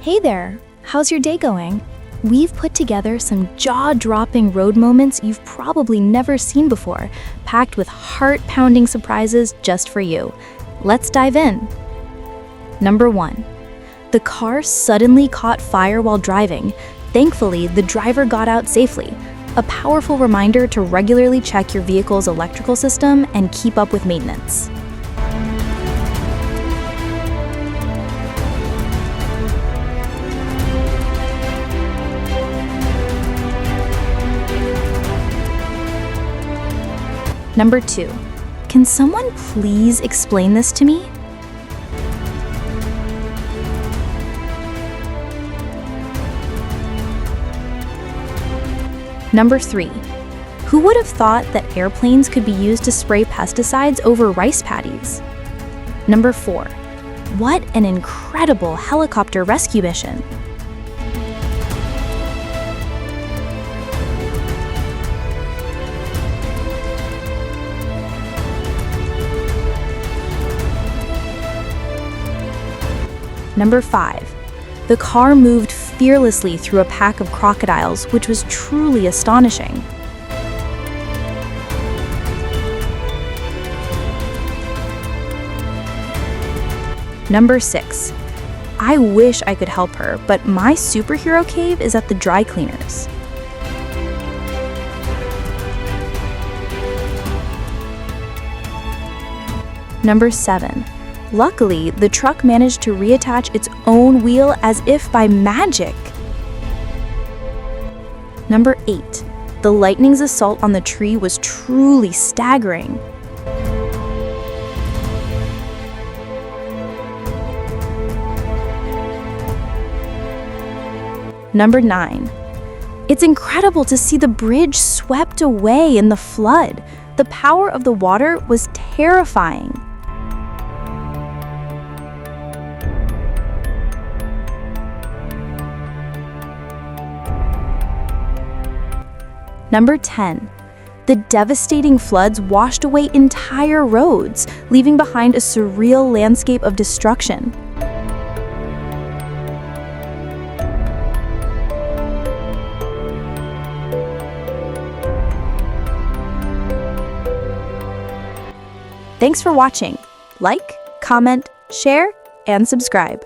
Hey there, how's your day going? We've put together some jaw-dropping road moments you've probably never seen before, packed with heart-pounding surprises just for you. Let's dive in. Number 1. The car suddenly caught fire while driving. Thankfully, the driver got out safely. A powerful reminder to regularly check your vehicle's electrical system and keep up with maintenance. Number 2. Can someone please explain this to me? Number 3. Who would have thought that airplanes could be used to spray pesticides over rice paddies? Number 4. What an incredible helicopter rescue mission! Number 5. The car moved fearlessly through a pack of crocodiles, which was truly astonishing. Number 6. I wish I could help her, but my superhero cave is at the dry cleaners. Number 7. Luckily, the truck managed to reattach its own wheel as if by magic. Number 8. The lightning's assault on the tree was truly staggering. Number 9. It's incredible to see the bridge swept away in the flood. The power of the water was terrifying. Number 10. The devastating floods washed away entire roads, leaving behind a surreal landscape of destruction. Thanks for watching. Like, comment, share, and subscribe.